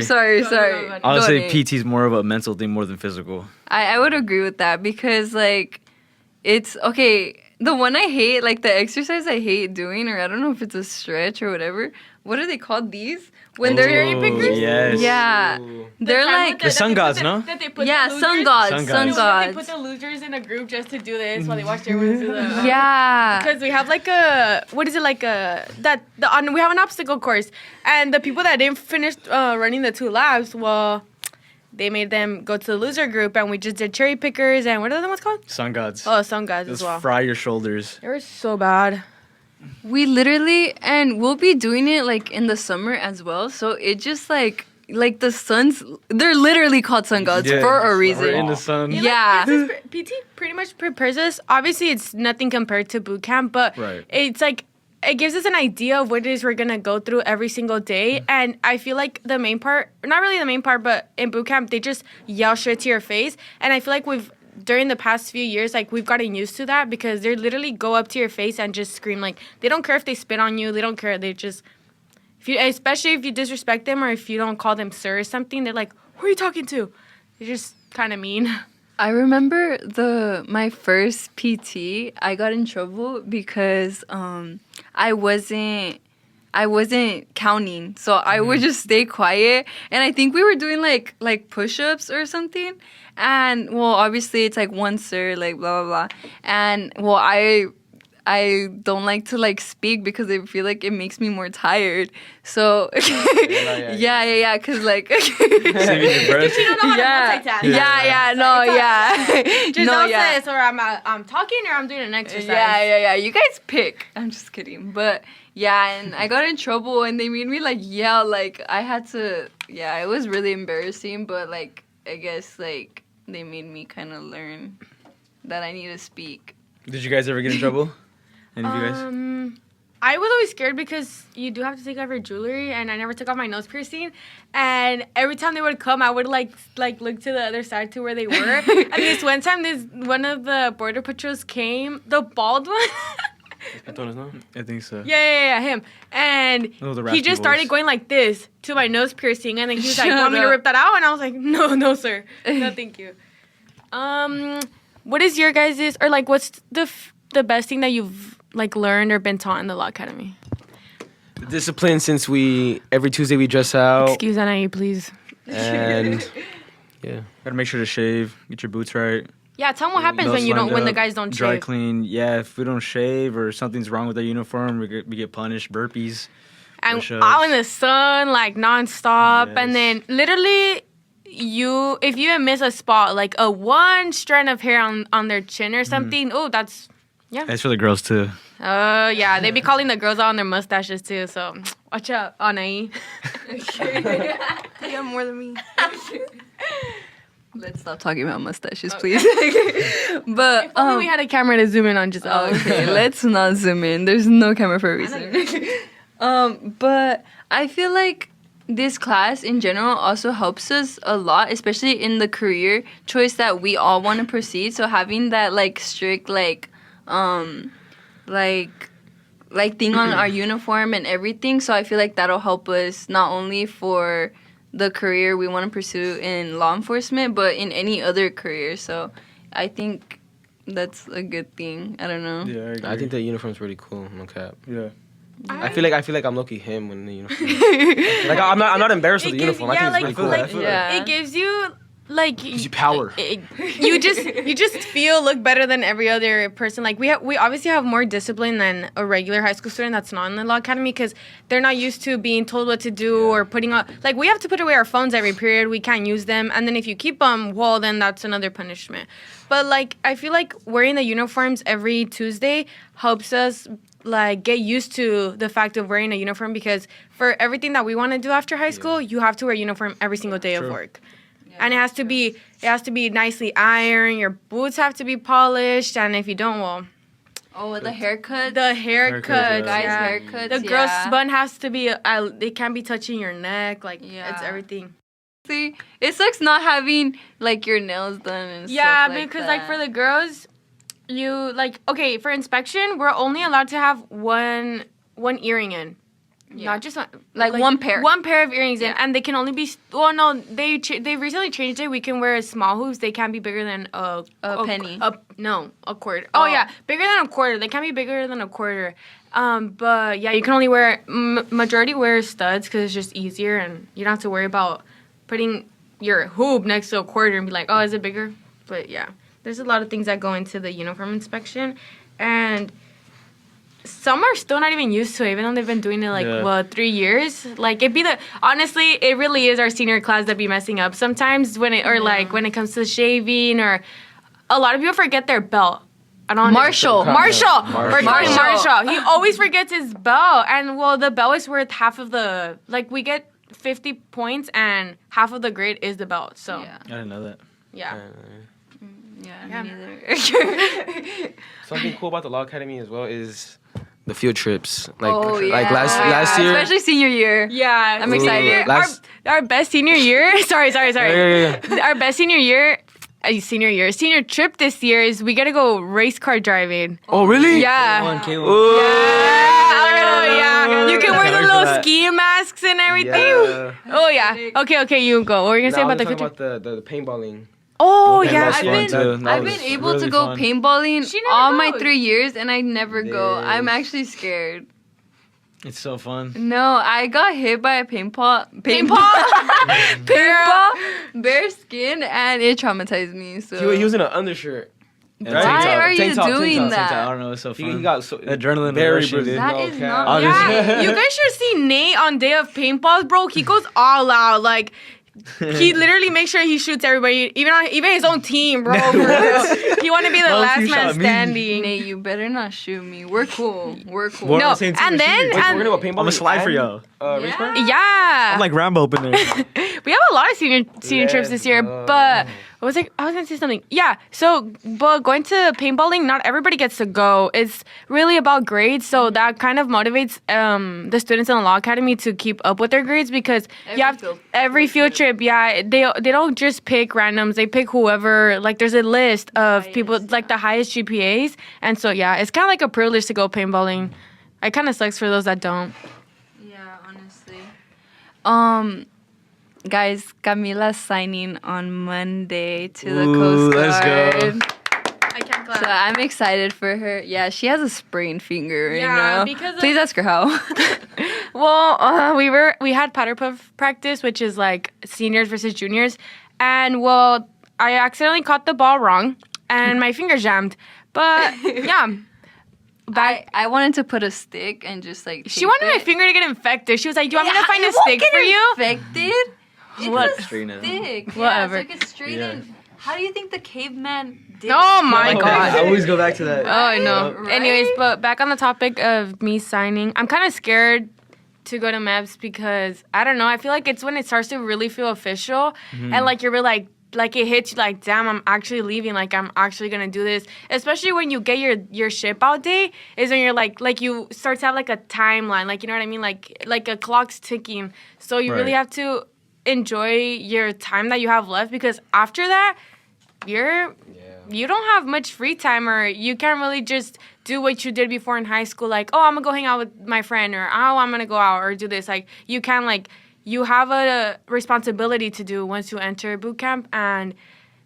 [SPEAKER 5] I would say PT is more of a mental thing more than physical.
[SPEAKER 3] I would agree with that because, like, it's, okay, the one I hate, like, the exercise I hate doing, or I don't know if it's a stretch or whatever, what are they called, these? When they're
[SPEAKER 4] cherry pickers?
[SPEAKER 5] Yes.
[SPEAKER 3] Yeah. They're like,
[SPEAKER 5] The sun gods, no?
[SPEAKER 3] yeah, sun gods.
[SPEAKER 4] They put the losers in a group just to do this while they watch everyone do the...
[SPEAKER 3] Yeah.
[SPEAKER 4] Because we have like we have an obstacle course, and the people that didn't finish running the 2 laps, they made them go to the loser group, and we just did cherry pickers, and what are the other ones called?
[SPEAKER 5] Sun gods.
[SPEAKER 4] Oh, sun gods as
[SPEAKER 5] Just
[SPEAKER 4] well.
[SPEAKER 5] fry your shoulders.
[SPEAKER 4] They were so bad.
[SPEAKER 3] We literally, and we'll be doing it, like, in the summer as well, so it just, like the suns, they're literally called sun gods for a reason.
[SPEAKER 5] We're in the sun.
[SPEAKER 3] Yeah.
[SPEAKER 4] PT pretty much prepares us. Obviously, it's nothing compared to boot camp, but
[SPEAKER 5] Right.
[SPEAKER 4] it's like it gives us an idea of what it is we're gonna go through every single day. And I feel like the main part, not really the main part, but in boot camp they just yell shit to your face. And I feel like during the past few years, like we've gotten used to that because they literally go up to your face and just scream. Like they don't care if they spit on you. They don't care. They just, especially if you disrespect them or if you don't call them sir or something, they're like, who are you talking to? They're just kind of mean.
[SPEAKER 3] I remember my first PT, I got in trouble because I I wasn't counting, so I would just stay quiet. And I think we were doing like push-ups or something. And well, obviously it's like one sir, like blah blah blah. And well, I don't like to like speak because I feel like it makes me more tired. So yeah, cause like
[SPEAKER 5] Saving your breath.
[SPEAKER 4] You don't know how to multitask.
[SPEAKER 3] yeah.
[SPEAKER 4] Just
[SPEAKER 3] No,
[SPEAKER 4] don't
[SPEAKER 3] yeah.
[SPEAKER 4] say this, or I'm talking or I'm doing an exercise.
[SPEAKER 3] Yeah. You guys pick. I'm just kidding. But yeah, and I got in trouble and they made me like yell. Like I had to. Yeah, it was really embarrassing. But like I guess like they made me kind of learn that I need to speak.
[SPEAKER 5] Did you guys ever get in trouble? Any of you guys?
[SPEAKER 4] I was always scared because you do have to take off your jewelry, and I never took off my nose piercing. And every time they would come, I would like look to the other side to where they were. And this one time, one of the border patrols came, the bald one.
[SPEAKER 5] I think so.
[SPEAKER 4] Yeah, him. And
[SPEAKER 5] Oh, the
[SPEAKER 4] he
[SPEAKER 5] raspy
[SPEAKER 4] just started
[SPEAKER 5] voice.
[SPEAKER 4] going like this to my nose piercing, and then he was like,
[SPEAKER 3] Shut
[SPEAKER 4] "Want me to
[SPEAKER 3] up.
[SPEAKER 4] rip that out?" And I was like, "No, sir, no, thank you." What is your guys's, or like, what's the best thing that you've like learned or been taught in the Law Academy?
[SPEAKER 1] The discipline, since every Tuesday we dress out.
[SPEAKER 4] Excuse Anai, please.
[SPEAKER 1] And yeah.
[SPEAKER 5] Gotta make sure to shave, get your boots right.
[SPEAKER 4] Yeah, tell them what happens
[SPEAKER 5] Nails
[SPEAKER 4] when
[SPEAKER 5] lined
[SPEAKER 4] the
[SPEAKER 5] up,
[SPEAKER 4] guys don't
[SPEAKER 5] dry
[SPEAKER 4] shave.
[SPEAKER 5] clean. Yeah, if we don't shave or something's wrong with our uniform, we get punished. Burpees.
[SPEAKER 4] And
[SPEAKER 5] push-ups.
[SPEAKER 4] out in the sun, like nonstop,
[SPEAKER 5] Yes.
[SPEAKER 4] and then literally, if you miss a spot, like a one strand of hair on their chin or something, oh, that's
[SPEAKER 5] That's for the girls too.
[SPEAKER 4] yeah, they be calling the girls out on their mustaches too. So watch out, Anai.
[SPEAKER 3] You got more than me. Let's stop talking about mustaches, please. But
[SPEAKER 4] Only we had a camera to zoom in on Giselle.
[SPEAKER 3] okay, let's not zoom in. There's no camera for a reason. But I feel like this class in general also helps us a lot, especially in the career choice that we all want to proceed. So having that like strict like thing on our uniform and everything. So I feel like that'll help us not only for the career we want to pursue in law enforcement, but in any other career. So I think that's a good thing. I don't know.
[SPEAKER 5] Yeah,
[SPEAKER 1] I think the uniform's really cool. No cap.
[SPEAKER 5] Yeah.
[SPEAKER 1] I feel like I'm lucky him in the uniform. Like I'm not embarrassed with the uniform. I think it's really cool.
[SPEAKER 5] I feel
[SPEAKER 3] Yeah.
[SPEAKER 4] It gives you like
[SPEAKER 1] Gives you power.
[SPEAKER 4] you just look better than every other person. Like we obviously have more discipline than a regular high school student that's not in the law academy because they're not used to being told what to do or putting on. Like we have to put away our phones every period. We can't use them, and then if you keep them, well, then that's another punishment. But like I feel like wearing the uniforms every Tuesday helps us like get used to the fact of wearing a uniform because for everything that we want to do after high school, you have to wear a uniform every single day of work. And it has to be nicely ironed. Your boots have to be polished, and if you don't, well,
[SPEAKER 3] Oh, the haircut.
[SPEAKER 4] the haircuts,
[SPEAKER 3] guys'
[SPEAKER 4] yeah.
[SPEAKER 3] haircuts.
[SPEAKER 4] The girl's bun has to be. It can't be touching your neck. Like it's everything.
[SPEAKER 3] See, it sucks not having like your nails done and
[SPEAKER 4] Yeah,
[SPEAKER 3] stuff like
[SPEAKER 4] because
[SPEAKER 3] that.
[SPEAKER 4] like for the girls, you like okay for inspection, we're only allowed to have one earring in.
[SPEAKER 3] Yeah.
[SPEAKER 4] Not just one,
[SPEAKER 3] Like one pair.
[SPEAKER 4] One pair of earrings in,
[SPEAKER 3] Yeah.
[SPEAKER 4] and they can only be. Well, no, they recently changed it. We can wear small hoops. They can't be bigger than a
[SPEAKER 3] penny.
[SPEAKER 4] A quarter. Oh yeah, bigger than a quarter. They can't be bigger than a quarter. But yeah, you can only wear majority wear studs because it's just easier, and you don't have to worry about putting your hoop next to a quarter and be like, oh, is it bigger? But yeah, there's a lot of things that go into the uniform inspection, and some are still not even used to it, even though they've been doing it like 3 years. Like honestly, it really is our senior class that be messing up sometimes when it comes to shaving, or a lot of people forget their belt. I don't
[SPEAKER 3] Marshall.
[SPEAKER 4] Marshall. We're calling
[SPEAKER 3] Marshall.
[SPEAKER 4] Marshall. He always forgets his belt, and well, the belt is worth half of the we get 50 points, and half of the grade is the belt. So
[SPEAKER 3] Yeah.
[SPEAKER 5] I didn't know that.
[SPEAKER 4] yeah.
[SPEAKER 3] Yeah, me neither.
[SPEAKER 1] Something cool about the law academy as well is the field trips. Like
[SPEAKER 3] Oh, yeah.
[SPEAKER 1] like last year.
[SPEAKER 3] Especially senior year.
[SPEAKER 4] Yeah,
[SPEAKER 3] I'm excited.
[SPEAKER 4] Our best senior year. Sorry.
[SPEAKER 1] Yeah.
[SPEAKER 4] Our best senior trip this year is we gotta go race car driving.
[SPEAKER 1] Oh really?
[SPEAKER 4] Yeah.
[SPEAKER 5] K1.
[SPEAKER 4] Yeah. You can wear the
[SPEAKER 5] Sorry for
[SPEAKER 4] little
[SPEAKER 5] that.
[SPEAKER 4] ski masks and everything.
[SPEAKER 1] Yeah.
[SPEAKER 4] Oh yeah. Okay, you go. What were you gonna say about the future?
[SPEAKER 1] about the paintballing.
[SPEAKER 4] Oh
[SPEAKER 5] Yeah,
[SPEAKER 4] yeah.
[SPEAKER 5] that's fun, too. That
[SPEAKER 3] I've
[SPEAKER 5] was
[SPEAKER 3] been able
[SPEAKER 5] really
[SPEAKER 3] to go
[SPEAKER 5] fun.
[SPEAKER 3] paintballing
[SPEAKER 4] She never
[SPEAKER 3] all my
[SPEAKER 4] goes.
[SPEAKER 3] 3 years, and I never go.
[SPEAKER 1] Yes.
[SPEAKER 3] I'm actually scared.
[SPEAKER 5] It's so fun.
[SPEAKER 3] No, I got hit by a paintball bear skin, and it traumatized me. So
[SPEAKER 1] He was in an undershirt.
[SPEAKER 5] Yeah,
[SPEAKER 3] why
[SPEAKER 5] tank top,
[SPEAKER 3] are you
[SPEAKER 1] tank top,
[SPEAKER 3] doing
[SPEAKER 1] tank top,
[SPEAKER 5] I
[SPEAKER 3] that?
[SPEAKER 5] don't know. It's so fun.
[SPEAKER 1] He got so
[SPEAKER 5] Adrenaline
[SPEAKER 1] very
[SPEAKER 5] rushing,
[SPEAKER 1] bruised.
[SPEAKER 5] dude.
[SPEAKER 3] That
[SPEAKER 1] No
[SPEAKER 3] is
[SPEAKER 1] cap.
[SPEAKER 3] not.
[SPEAKER 5] Obviously.
[SPEAKER 4] Yeah, you guys should see Nate on day of paintballs, bro. He goes all out. Like, he literally makes sure he shoots everybody, even his own team, bro. For real. He want to be the
[SPEAKER 5] Well,
[SPEAKER 4] last
[SPEAKER 5] you
[SPEAKER 4] man
[SPEAKER 5] shot me.
[SPEAKER 4] standing.
[SPEAKER 3] Nate, you better not shoot me. We're cool. We're cool.
[SPEAKER 5] We're on
[SPEAKER 4] No,
[SPEAKER 5] the same team
[SPEAKER 4] and
[SPEAKER 5] as
[SPEAKER 4] then
[SPEAKER 5] you.
[SPEAKER 1] Wait,
[SPEAKER 4] and
[SPEAKER 1] we're gonna go paintball.
[SPEAKER 5] I'm gonna slide for y'all.
[SPEAKER 1] Race car?
[SPEAKER 4] yeah,
[SPEAKER 5] I'm like Rambo up in there.
[SPEAKER 4] we have a lot of senior trips this year, but I was gonna say something. Yeah, so but going to paintballing, not everybody gets to go. It's really about grades, so that kind of motivates the students in the law academy to keep up with their grades because every field trip, yeah, they don't just pick randoms. They pick whoever. Like there's a list of people like the highest GPAs, and so yeah, it's kind of like a privilege to go paintballing. It kind of sucks for those that don't.
[SPEAKER 3] Yeah, honestly. Guys, Camila's signing on Monday to the
[SPEAKER 5] Ooh,
[SPEAKER 3] Coast
[SPEAKER 5] let's
[SPEAKER 3] Guard.
[SPEAKER 5] go.
[SPEAKER 4] I can't clap.
[SPEAKER 3] So I'm excited for her. Yeah, she has a sprained finger right
[SPEAKER 4] Yeah,
[SPEAKER 3] now.
[SPEAKER 4] because of-
[SPEAKER 3] Please ask her how.
[SPEAKER 4] Well, we had powder puff practice, which is like seniors versus juniors, and well, I accidentally caught the ball wrong, and my finger jammed. But yeah,
[SPEAKER 3] I wanted to put a stick and just like.
[SPEAKER 4] she
[SPEAKER 3] tape
[SPEAKER 4] wanted my
[SPEAKER 3] it.
[SPEAKER 4] finger to get infected. She was like, "Do you want me to
[SPEAKER 3] Yeah,
[SPEAKER 4] find a
[SPEAKER 3] it won't
[SPEAKER 4] stick
[SPEAKER 3] get
[SPEAKER 4] for you?"
[SPEAKER 3] Infected?
[SPEAKER 4] What?
[SPEAKER 3] It's a
[SPEAKER 5] Straighten it out.
[SPEAKER 3] stick.
[SPEAKER 4] Whatever.
[SPEAKER 3] Yeah, so it gets straight
[SPEAKER 5] Yeah.
[SPEAKER 3] in. How do you think the caveman did?
[SPEAKER 4] Oh my
[SPEAKER 5] Oh,
[SPEAKER 4] god.
[SPEAKER 5] I always go back to that.
[SPEAKER 4] Oh, I know.
[SPEAKER 3] Right?
[SPEAKER 4] Anyways, but back on the topic of me signing, I'm kind of scared to go to MEBS because I don't know. I feel like it's when it starts to really feel official, and like you're really like it hits you like, damn, I'm actually leaving. Like I'm actually gonna do this. Especially when you get your ship out day is when you're like you start to have like a timeline. Like you know what I mean? Like a clock's ticking. So you really
[SPEAKER 5] Right.
[SPEAKER 4] have to enjoy your time that you have left because after that, you don't have much free time or you can't really just do what you did before in high school. Like, oh, I'm gonna go hang out with my friend or oh, I'm gonna go out or do this. Like you can like you have a responsibility to do once you enter boot camp and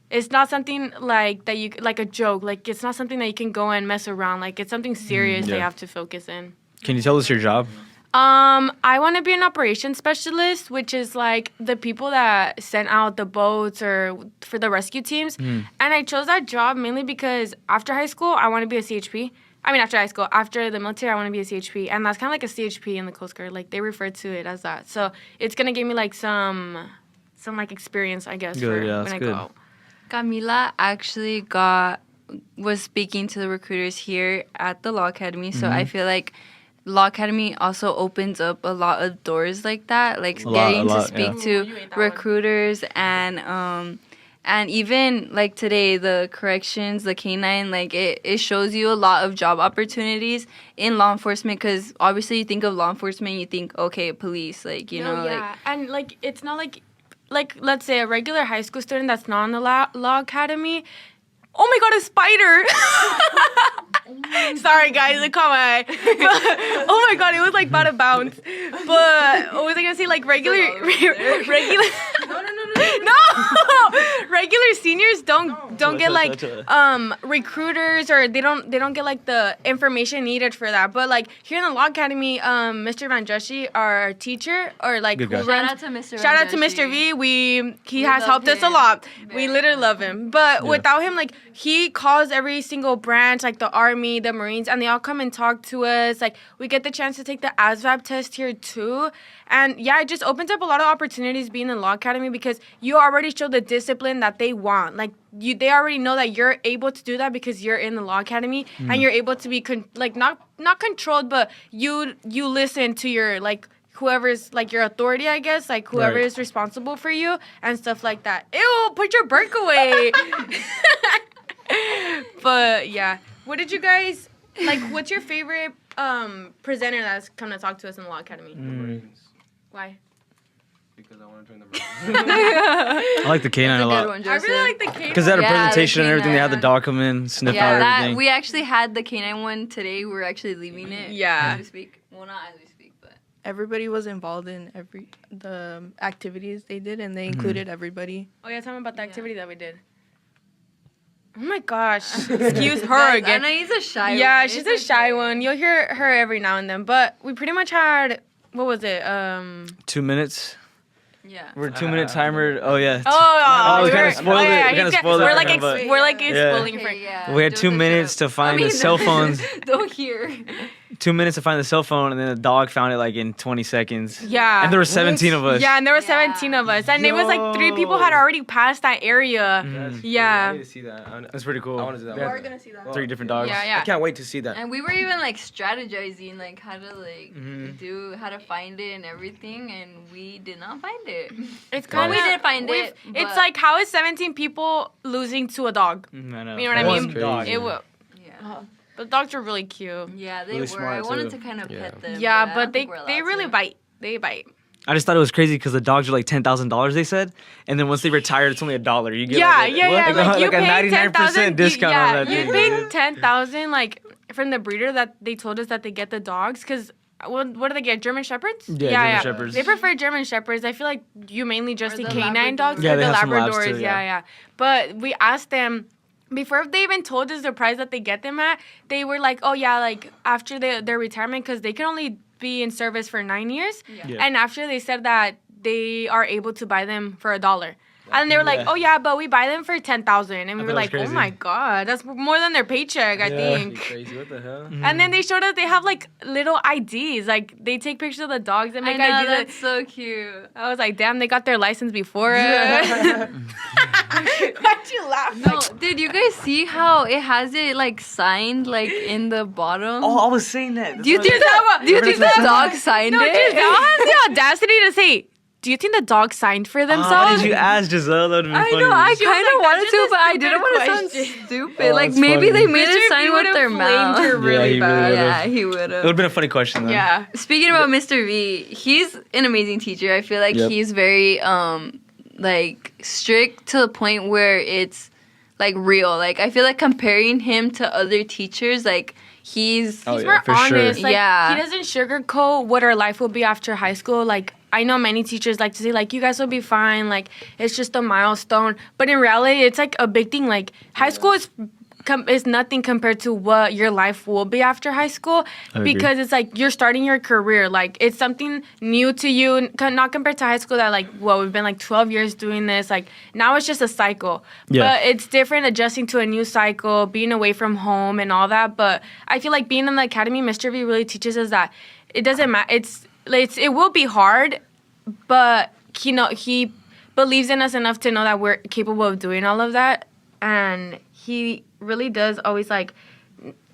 [SPEAKER 4] it's not something like that you like a joke. Like it's not something that you can go and mess around. Like it's something serious that you
[SPEAKER 5] yeah.
[SPEAKER 4] have to focus in.
[SPEAKER 5] Can you tell us your job?
[SPEAKER 4] I want to be an operations specialist, which is like the people that send out the boats or for the rescue teams. And I chose that job mainly because after high school, I want to be a CHP. I mean, after high school, after the military, I want to be a CHP. And that's kind of like a CHP in the Coast Guard. Like, they refer to it as that. So it's going to give me, like, some like, experience, I guess,
[SPEAKER 5] Good,
[SPEAKER 4] for
[SPEAKER 5] yeah,
[SPEAKER 4] when
[SPEAKER 5] that's
[SPEAKER 4] I
[SPEAKER 5] good.
[SPEAKER 4] go out.
[SPEAKER 3] Camila actually was speaking to the recruiters here at the Law Academy. So I feel like Law Academy also opens up a lot of doors like that, like getting to speak
[SPEAKER 4] yeah.
[SPEAKER 3] to
[SPEAKER 4] Ooh, you ate that one.
[SPEAKER 3] recruiters and even like today the corrections, the canine, like it shows you a lot of job opportunities in law enforcement because obviously you think of law enforcement, you think okay, police, like you know,
[SPEAKER 4] yeah. And, like, it's not like, let's say a regular high school student that's not in the law academy. Oh my god, a spider! Sorry guys, it caught my eye. But, oh my god, it was like about to bounce. But what was I gonna say? Like regular no, regular seniors don't get like recruiters or they don't get like the information needed for that. But like here in the law academy, Mr. Van Joshi, our teacher, or like
[SPEAKER 5] Good guy.
[SPEAKER 4] who runs. Shout out to Mr. V. He has
[SPEAKER 3] love
[SPEAKER 4] helped us a
[SPEAKER 3] him.
[SPEAKER 4] lot. We
[SPEAKER 3] Very
[SPEAKER 4] literally love him. But without him, like he calls every single branch, like the Army, the Marines, and they all come and talk to us. Like we get the chance to take the ASVAB test here too. And yeah, it just opens up a lot of opportunities being in law academy because you already show the discipline that they want. Like they already know that you're able to do that because you're in the law academy and you're able to be not controlled, but you listen to your like whoever's like your authority, I guess, like whoever
[SPEAKER 5] Right.
[SPEAKER 4] is responsible for you and stuff like that. Ew, put your burk away. But yeah, what did you guys like? What's your favorite presenter that's come to talk to us in the law academy? Why?
[SPEAKER 1] Because I want to join the Marines.
[SPEAKER 5] I like the canine a
[SPEAKER 3] Good
[SPEAKER 5] lot.
[SPEAKER 3] one,
[SPEAKER 4] I
[SPEAKER 3] Joseph.
[SPEAKER 4] really like the canine.
[SPEAKER 5] Because they had a
[SPEAKER 3] Yeah, the
[SPEAKER 5] presentation and everything. They had the
[SPEAKER 3] canine.
[SPEAKER 5] dog come in, sniff
[SPEAKER 3] Yeah,
[SPEAKER 5] out
[SPEAKER 3] that
[SPEAKER 5] everything.
[SPEAKER 3] we actually had the canine one today. We're actually leaving it
[SPEAKER 4] Yeah.
[SPEAKER 3] as we speak. Well, not as we speak, but
[SPEAKER 7] Everybody was involved in the activities they did, and they included everybody.
[SPEAKER 4] Oh yeah, tell me about the activity that we did. Oh my gosh. Excuse her
[SPEAKER 3] Guys, I
[SPEAKER 4] again.
[SPEAKER 3] know he's a shy one.
[SPEAKER 4] Yeah, she's a
[SPEAKER 3] It's
[SPEAKER 4] shy
[SPEAKER 3] okay.
[SPEAKER 4] one. You'll hear her every now and then. But we pretty much had, what was it?
[SPEAKER 5] 2 minutes.
[SPEAKER 3] Yeah.
[SPEAKER 5] We're 2-minute timer. Oh yeah.
[SPEAKER 4] Oh,
[SPEAKER 5] we kinda spoiled it. We kinda spoiled it
[SPEAKER 4] We're
[SPEAKER 5] for
[SPEAKER 4] like,
[SPEAKER 5] him, but-
[SPEAKER 4] we're like
[SPEAKER 5] Yeah.
[SPEAKER 4] spoiling for.
[SPEAKER 3] Okay, yeah.
[SPEAKER 5] We had
[SPEAKER 3] Don't
[SPEAKER 5] 2
[SPEAKER 3] touch
[SPEAKER 5] minutes
[SPEAKER 3] it
[SPEAKER 5] to
[SPEAKER 3] up.
[SPEAKER 5] find the cell phones.
[SPEAKER 3] Don't hear.
[SPEAKER 5] 2 minutes to find the cell phone, and then the dog found it like in 20 seconds.
[SPEAKER 4] Yeah.
[SPEAKER 5] And there were 17 of us.
[SPEAKER 4] Yeah, and there were
[SPEAKER 3] Yeah.
[SPEAKER 4] 17 of us. And it was like 3 people had already passed that area. Yeah.
[SPEAKER 1] I need to see that.
[SPEAKER 5] That's pretty cool.
[SPEAKER 1] I want to do that.
[SPEAKER 5] Yeah.
[SPEAKER 1] one.
[SPEAKER 7] gonna see that.
[SPEAKER 5] 3 different dogs.
[SPEAKER 4] Yeah,
[SPEAKER 1] I
[SPEAKER 4] yeah.
[SPEAKER 1] can't wait to see that.
[SPEAKER 3] And we were even like strategizing like how to like
[SPEAKER 5] Mm-hmm.
[SPEAKER 3] do how to find it and everything, and we did not find it.
[SPEAKER 4] It's
[SPEAKER 3] Well,
[SPEAKER 4] kind
[SPEAKER 3] we
[SPEAKER 4] of.
[SPEAKER 3] did find it.
[SPEAKER 4] It's
[SPEAKER 3] but-
[SPEAKER 4] like, how is 17 people losing to a dog?
[SPEAKER 5] I know.
[SPEAKER 4] You know what I
[SPEAKER 5] One
[SPEAKER 4] mean?
[SPEAKER 5] dog.
[SPEAKER 4] It will.
[SPEAKER 3] Yeah.
[SPEAKER 4] But dogs are really cute.
[SPEAKER 3] Yeah, they
[SPEAKER 5] Really
[SPEAKER 3] were.
[SPEAKER 5] smart,
[SPEAKER 3] I wanted
[SPEAKER 5] too.
[SPEAKER 3] to kind of
[SPEAKER 1] Yeah.
[SPEAKER 3] pet them.
[SPEAKER 4] Yeah,
[SPEAKER 3] I
[SPEAKER 4] but
[SPEAKER 3] don't
[SPEAKER 4] they
[SPEAKER 3] think we're
[SPEAKER 4] they
[SPEAKER 3] allowed
[SPEAKER 4] really
[SPEAKER 3] to.
[SPEAKER 4] bite. They bite.
[SPEAKER 5] I just thought it was crazy because the dogs are like $10,000, they said, and then once they retire, it's only $1. You get
[SPEAKER 4] Yeah,
[SPEAKER 5] like
[SPEAKER 4] yeah, yeah. Like, you
[SPEAKER 5] a
[SPEAKER 4] pay
[SPEAKER 5] 99%
[SPEAKER 4] 10,000
[SPEAKER 5] discount
[SPEAKER 4] yeah,
[SPEAKER 5] on that
[SPEAKER 4] you
[SPEAKER 5] thing.
[SPEAKER 4] pay
[SPEAKER 5] dude.
[SPEAKER 4] 10,000 like from the breeder that they told us that they get the dogs because. What do they get? German Shepherds?
[SPEAKER 5] Yeah, German Shepherds.
[SPEAKER 4] They prefer German Shepherds. I feel like you mainly just
[SPEAKER 3] Or
[SPEAKER 4] see
[SPEAKER 3] the
[SPEAKER 4] canine dogs.
[SPEAKER 3] Labradors.
[SPEAKER 5] Yeah,
[SPEAKER 4] or
[SPEAKER 5] they
[SPEAKER 4] the
[SPEAKER 5] have some labs
[SPEAKER 4] Labradors.
[SPEAKER 5] too,
[SPEAKER 4] yeah,
[SPEAKER 5] yeah.
[SPEAKER 4] yeah. But we asked them before they even told us the price that they get them at. They were like, "Oh yeah, like after their retirement, because they can only be in service for 9 years,
[SPEAKER 5] Yeah.
[SPEAKER 4] and after they said that they are able to buy them for $1." And they were like,
[SPEAKER 5] Yeah.
[SPEAKER 4] "Oh yeah, but we buy them for 10,000." And we
[SPEAKER 5] I
[SPEAKER 4] were
[SPEAKER 5] thought
[SPEAKER 4] like,
[SPEAKER 5] it was
[SPEAKER 4] "Oh
[SPEAKER 5] crazy.
[SPEAKER 4] my god, that's more than their paycheck, I
[SPEAKER 5] Yeah.
[SPEAKER 4] think."
[SPEAKER 1] Crazy. What the hell?
[SPEAKER 4] And then they showed us they have like little IDs, like they take pictures of the dogs and
[SPEAKER 3] I
[SPEAKER 4] make
[SPEAKER 3] know,
[SPEAKER 4] IDs.
[SPEAKER 3] that's so cute.
[SPEAKER 4] I was like, "Damn, they got their license before." Why'd you laugh?
[SPEAKER 3] No, did you guys see how it has it like signed like in the bottom?
[SPEAKER 5] Oh, I was saying that.
[SPEAKER 3] do you think the dog signed
[SPEAKER 4] No,
[SPEAKER 3] it?
[SPEAKER 4] Giselle has the audacity to say, "Do you think the dog signed for
[SPEAKER 5] Why
[SPEAKER 4] themselves?"
[SPEAKER 5] did you ask Giselle? That would have been
[SPEAKER 3] I
[SPEAKER 5] funny.
[SPEAKER 3] know, I
[SPEAKER 4] She was
[SPEAKER 3] kind
[SPEAKER 4] like,
[SPEAKER 3] of
[SPEAKER 4] "That's
[SPEAKER 3] wanted
[SPEAKER 4] just
[SPEAKER 3] to,
[SPEAKER 4] a
[SPEAKER 3] but I didn't want to
[SPEAKER 4] stupid
[SPEAKER 3] sound
[SPEAKER 4] question."
[SPEAKER 3] stupid.
[SPEAKER 5] Oh,
[SPEAKER 3] like
[SPEAKER 5] that's
[SPEAKER 3] maybe
[SPEAKER 5] funny.
[SPEAKER 3] they made
[SPEAKER 4] Mr.
[SPEAKER 3] it sign
[SPEAKER 4] V
[SPEAKER 3] with
[SPEAKER 4] would've
[SPEAKER 3] their
[SPEAKER 4] flamed
[SPEAKER 3] mouth.
[SPEAKER 4] her really
[SPEAKER 5] he really
[SPEAKER 4] bad.
[SPEAKER 5] would've.
[SPEAKER 3] Yeah, he would
[SPEAKER 5] It would
[SPEAKER 3] have.
[SPEAKER 5] have been a funny question though.
[SPEAKER 4] Yeah.
[SPEAKER 3] Speaking about Mr. V, he's an amazing teacher. I feel like
[SPEAKER 5] Yep.
[SPEAKER 3] he's very like strict to the point where it's like real. Like I feel like comparing him to other teachers, like he's
[SPEAKER 5] Oh,
[SPEAKER 4] He's
[SPEAKER 5] yeah,
[SPEAKER 4] more
[SPEAKER 5] for sure.
[SPEAKER 4] honest. Like,
[SPEAKER 3] Yeah.
[SPEAKER 4] he doesn't sugarcoat what our life will be after high school. Like, I know many teachers like to say, like, you guys will be fine. Like, it's just a milestone. But in reality, it's like a big thing. Like, high school is nothing compared to what your life will be after high school,
[SPEAKER 5] I agree.
[SPEAKER 4] because it's like you're starting your career. Like, it's something new to you, not compared to high school that, like, well, we've been like 12 years doing this. Like, now it's just a cycle.
[SPEAKER 5] Yeah.
[SPEAKER 4] But it's different adjusting to a new cycle, being away from home and all that. But I feel like being in the academy, Mr. V really teaches us that it doesn't matter. It will be hard, but he believes in us enough to know that we're capable of doing all of that. And he really does always like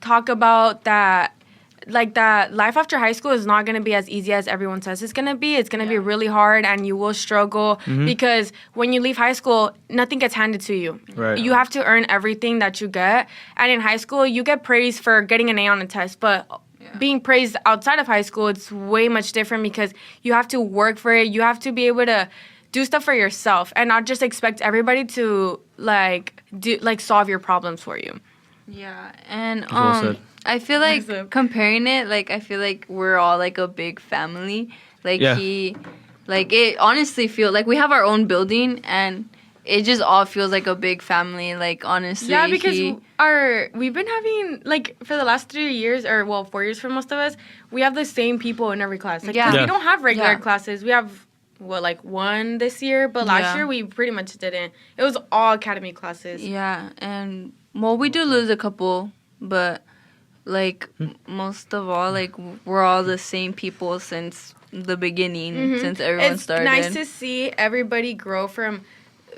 [SPEAKER 4] talk about that, like that life after high school is not going to be as easy as everyone says it's going to be. It's going to be really hard, and you will struggle because when you leave high school, nothing gets handed to you.
[SPEAKER 5] Right.
[SPEAKER 4] You have to earn everything that you get. And in high school, you get praised for getting an A on a test, but being praised outside of high school, it's way much different because you have to work for it. You have to be able to do stuff for yourself and not just expect everybody to solve your problems for you.
[SPEAKER 3] Yeah, and
[SPEAKER 5] well said.
[SPEAKER 3] I feel like
[SPEAKER 4] Awesome.
[SPEAKER 3] comparing it, like I feel like we're all like a big family. Like
[SPEAKER 5] Yeah.
[SPEAKER 3] it honestly feels like we have our own building, and it just all feels like a big family. Like honestly,
[SPEAKER 4] Yeah, because we've been having, like, for the last 3 years, or well, 4 years for most of us, we have the same people in every class. Like, 'cause
[SPEAKER 3] Yeah.
[SPEAKER 4] we don't have regular
[SPEAKER 3] Yeah.
[SPEAKER 4] classes. We have like one this year, but last
[SPEAKER 3] Yeah.
[SPEAKER 4] year we pretty much didn't. It was all academy classes.
[SPEAKER 3] yeah, and well, we do lose a couple, but like most of all, like we're all the same people since the beginning, since everyone
[SPEAKER 4] It's
[SPEAKER 3] started.
[SPEAKER 4] nice to see everybody grow from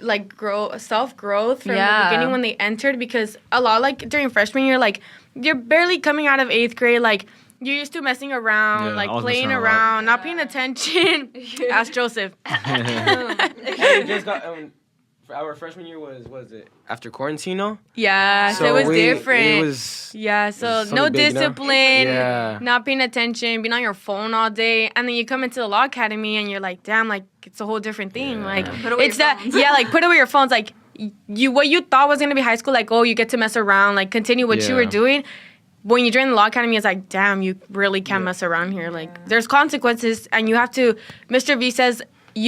[SPEAKER 4] self-growth from the
[SPEAKER 3] Yeah.
[SPEAKER 4] beginning when they entered, because a lot, like during freshman year, like you're barely coming out of 8th grade, like you're used to messing around,
[SPEAKER 5] Yeah,
[SPEAKER 4] like
[SPEAKER 5] I was
[SPEAKER 4] playing
[SPEAKER 5] messing around a lot.
[SPEAKER 4] around, not paying attention. Ask Joseph.
[SPEAKER 1] We just got our freshman year was it after quarantine? No?
[SPEAKER 4] Yeah, so it was different.
[SPEAKER 1] It was
[SPEAKER 4] Yeah, so
[SPEAKER 1] something
[SPEAKER 4] no
[SPEAKER 1] big, no?
[SPEAKER 4] discipline,
[SPEAKER 1] Yeah.
[SPEAKER 4] not paying attention, being on your phone all day, and then you come into the law academy and you're like, damn, like it's a whole different thing. Like
[SPEAKER 3] Put away
[SPEAKER 4] it's
[SPEAKER 3] your
[SPEAKER 4] that,
[SPEAKER 3] phones.
[SPEAKER 4] yeah, like put away your phones. Like what you thought was gonna be high school, like oh you get to mess around, like continue what you were
[SPEAKER 1] Yeah.
[SPEAKER 4] doing. When you join the law academy, it's like damn, you really can't mess around here. Like there's consequences, and you have to. Mr. V says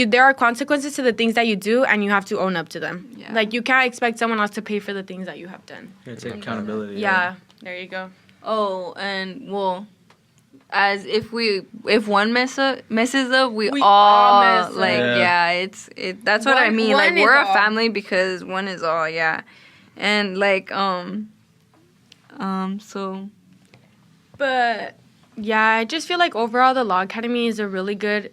[SPEAKER 4] there are consequences to the things that you do, and you have to own up to them.
[SPEAKER 3] Yeah.
[SPEAKER 4] Like, you can't expect someone else to pay for the things that you have done.
[SPEAKER 5] Yeah, take accountability.
[SPEAKER 4] Yeah, there you go.
[SPEAKER 3] Oh, and well, as if one messes up, we
[SPEAKER 4] We
[SPEAKER 3] all
[SPEAKER 4] all mess up.
[SPEAKER 3] like
[SPEAKER 5] Yeah.
[SPEAKER 3] that's what I
[SPEAKER 4] One-
[SPEAKER 3] mean.
[SPEAKER 4] one
[SPEAKER 3] Like
[SPEAKER 4] is
[SPEAKER 3] we're a
[SPEAKER 4] all.
[SPEAKER 3] family because one is all, yeah. And like so
[SPEAKER 4] But yeah, I just feel like overall the Law Academy is a really good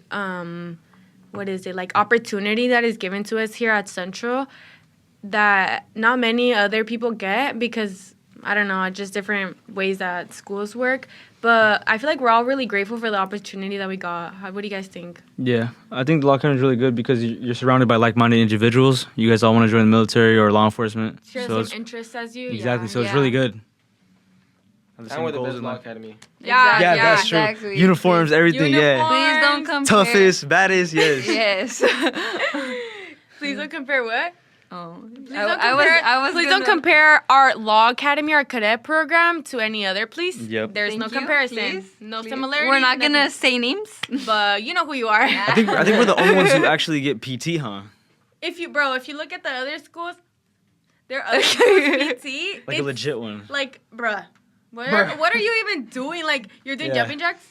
[SPEAKER 4] opportunity that is given to us here at Central that not many other people get because I don't know, just different ways that schools work. But I feel like we're all really grateful for the opportunity that we got. What do you guys think?
[SPEAKER 5] Yeah, I think the law academy is really good because you're surrounded by like-minded individuals. You guys all want to join the military or law enforcement.
[SPEAKER 4] Share
[SPEAKER 5] So
[SPEAKER 4] the
[SPEAKER 5] it's,
[SPEAKER 4] same interests as you.
[SPEAKER 5] exactly.
[SPEAKER 4] Yeah.
[SPEAKER 5] So it's
[SPEAKER 3] Yeah.
[SPEAKER 5] really good. Have the
[SPEAKER 1] And
[SPEAKER 5] same
[SPEAKER 1] we're the
[SPEAKER 5] goals
[SPEAKER 1] best
[SPEAKER 5] in
[SPEAKER 1] law
[SPEAKER 5] life.
[SPEAKER 1] academy.
[SPEAKER 4] Yeah,
[SPEAKER 5] Yeah, that's true.
[SPEAKER 3] exactly.
[SPEAKER 5] Uniforms, everything. Yeah.
[SPEAKER 3] Please don't compare.
[SPEAKER 5] Toughest, baddest. Yes.
[SPEAKER 3] Yes.
[SPEAKER 4] Please don't compare what?
[SPEAKER 3] Oh,
[SPEAKER 4] Please don't
[SPEAKER 3] please
[SPEAKER 4] don't compare our Law Academy, our cadet program to any other, please.
[SPEAKER 5] Yep.
[SPEAKER 4] There's
[SPEAKER 3] Thank
[SPEAKER 4] no
[SPEAKER 3] you,
[SPEAKER 4] comparison.
[SPEAKER 3] please,
[SPEAKER 4] No
[SPEAKER 3] please.
[SPEAKER 4] similarity.
[SPEAKER 3] We're not gonna
[SPEAKER 4] nothing.
[SPEAKER 3] say names.
[SPEAKER 4] But you know who you are.
[SPEAKER 5] I think we're the only ones who actually get PT, huh?
[SPEAKER 4] If you look at the other schools, there are other schools PT.
[SPEAKER 5] Like a legit one.
[SPEAKER 4] Like, bruh, what are you even doing? Like, you're doing
[SPEAKER 5] Yeah.
[SPEAKER 4] jumping jacks?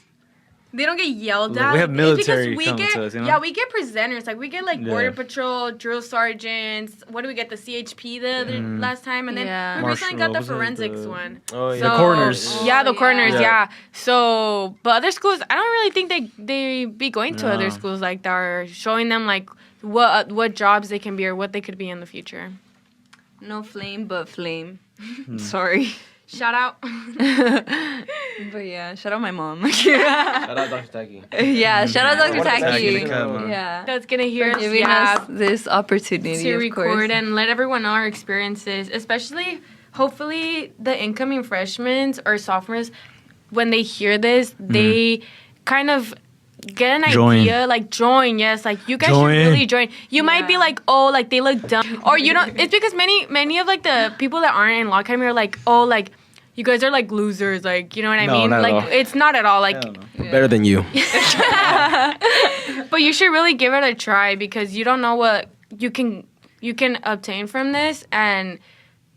[SPEAKER 4] They don't get yelled
[SPEAKER 5] Like,
[SPEAKER 4] at.
[SPEAKER 5] we have
[SPEAKER 4] It's
[SPEAKER 5] military
[SPEAKER 4] because
[SPEAKER 5] coming to us, you know?
[SPEAKER 4] Yeah, we get presenters. Like, we get, like,
[SPEAKER 5] Yeah.
[SPEAKER 4] Border Patrol, drill sergeants. What do we get? The CHP the other last time. And then
[SPEAKER 3] Yeah.
[SPEAKER 4] we recently got the
[SPEAKER 5] Marshall, wasn't it
[SPEAKER 4] forensics
[SPEAKER 5] the-
[SPEAKER 4] one.
[SPEAKER 1] Oh yeah.
[SPEAKER 5] The coroners.
[SPEAKER 4] Yeah, the
[SPEAKER 3] Oh,
[SPEAKER 4] coroners,
[SPEAKER 5] yeah.
[SPEAKER 4] yeah. So, but other schools, I don't really think they be going to
[SPEAKER 5] No.
[SPEAKER 4] other schools like that or showing them, like, what jobs they can be or what they could be in the future.
[SPEAKER 3] No flame, but flame. Sorry.
[SPEAKER 4] Shout out.
[SPEAKER 3] But yeah, shout out my mom.
[SPEAKER 1] Shout out Dr. Taki.
[SPEAKER 3] Yeah, shout out Dr.
[SPEAKER 1] What a
[SPEAKER 3] Taki.
[SPEAKER 1] Taki.
[SPEAKER 3] Yeah.
[SPEAKER 4] That's going to hear us,
[SPEAKER 3] Giving
[SPEAKER 4] yeah,
[SPEAKER 3] us this opportunity,
[SPEAKER 4] to
[SPEAKER 3] of
[SPEAKER 4] record
[SPEAKER 3] course.
[SPEAKER 4] and let everyone know our experiences, especially, hopefully, the incoming freshmen or sophomores, when they hear this, they kind of get an
[SPEAKER 5] Join.
[SPEAKER 4] idea, like join, yes, like you guys
[SPEAKER 5] Join.
[SPEAKER 4] should really join. You might be
[SPEAKER 3] Yeah.
[SPEAKER 4] like, oh, like they look dumb, or you know, it's because many of like the people that aren't in Law Academy are like, oh, like you guys are like losers, like you know what I
[SPEAKER 5] No,
[SPEAKER 4] mean?
[SPEAKER 5] not at
[SPEAKER 4] Like
[SPEAKER 5] all.
[SPEAKER 4] it's not at all like.
[SPEAKER 5] Hell no.
[SPEAKER 1] We're better than you.
[SPEAKER 4] But you should really give it a try because you don't know what you can obtain from this, and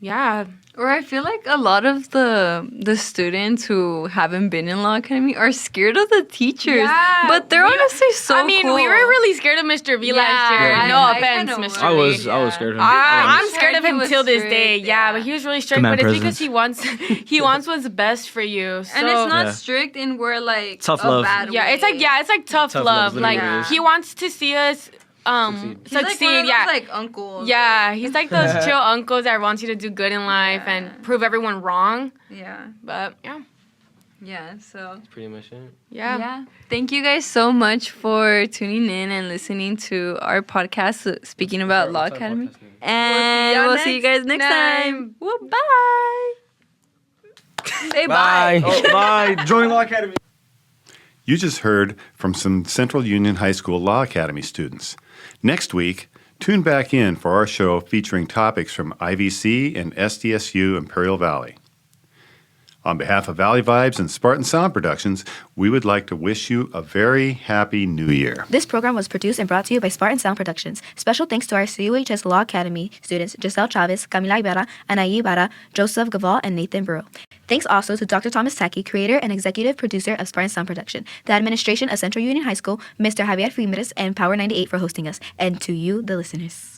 [SPEAKER 4] yeah.
[SPEAKER 3] Or I feel like a lot of the students who haven't been in Law Academy are scared of the teachers.
[SPEAKER 4] Yeah,
[SPEAKER 3] But they're honestly so
[SPEAKER 4] I mean,
[SPEAKER 3] cool.
[SPEAKER 4] we were really scared of Mr. V last year.
[SPEAKER 3] Yeah,
[SPEAKER 4] No
[SPEAKER 3] I
[SPEAKER 4] offense,
[SPEAKER 3] kinda
[SPEAKER 4] Mr.
[SPEAKER 3] was.
[SPEAKER 4] V.
[SPEAKER 5] I was scared of him.
[SPEAKER 3] I'm
[SPEAKER 4] I'm scared of
[SPEAKER 3] he
[SPEAKER 4] him
[SPEAKER 3] was
[SPEAKER 4] till this day.
[SPEAKER 3] strict,
[SPEAKER 4] Yeah,
[SPEAKER 3] yeah.
[SPEAKER 4] but he was really strict.
[SPEAKER 5] Command
[SPEAKER 4] But it's because
[SPEAKER 5] presence.
[SPEAKER 4] he wants what's best for you. So,
[SPEAKER 3] And it's not
[SPEAKER 5] Yeah.
[SPEAKER 3] strict and we're like
[SPEAKER 5] Tough
[SPEAKER 3] a
[SPEAKER 5] love.
[SPEAKER 3] bad
[SPEAKER 4] yeah,
[SPEAKER 3] way.
[SPEAKER 4] it's like tough
[SPEAKER 5] Tough
[SPEAKER 4] love.
[SPEAKER 5] love is literally
[SPEAKER 4] Like
[SPEAKER 5] what it is.
[SPEAKER 4] he wants to see us
[SPEAKER 1] Succeed.
[SPEAKER 3] He's like one
[SPEAKER 4] succeed.
[SPEAKER 3] of those,
[SPEAKER 4] Yeah.
[SPEAKER 3] like uncles.
[SPEAKER 4] Yeah, he's like those chill uncles that wants you to do good in life and prove everyone wrong.
[SPEAKER 3] Yeah.
[SPEAKER 4] But yeah,
[SPEAKER 3] Yeah. So
[SPEAKER 1] Pretty much it.
[SPEAKER 4] yeah.
[SPEAKER 3] Thank you guys so much for tuning in and listening to our podcast speaking about Law
[SPEAKER 1] What's our
[SPEAKER 3] Academy.
[SPEAKER 1] podcast name?
[SPEAKER 3] And we'll see you guys next time. Well, bye. Say bye.
[SPEAKER 5] Oh, bye. Join Law Academy.
[SPEAKER 6] You just heard from some Central Union High School Law Academy students. Next week, tune back in for our show featuring topics from IVC and SDSU Imperial Valley. On behalf of Valley Vibes and Spartan Sound Productions, we would like to wish you a very happy New Year.
[SPEAKER 8] This program was produced and brought to you by Spartan Sound Productions. Special thanks to our CUHS Law Academy students Giselle Chavez, Camila Ibarra, Anaí Ibarra, Joseph Gaval, and Nathan Burrow. Thanks also to Dr. Thomas Taki, creator and executive producer of Spartan Sound Production, the administration of Central Union High School, Mr. Javier Fimres, and Power 98 for hosting us, and to you, the listeners.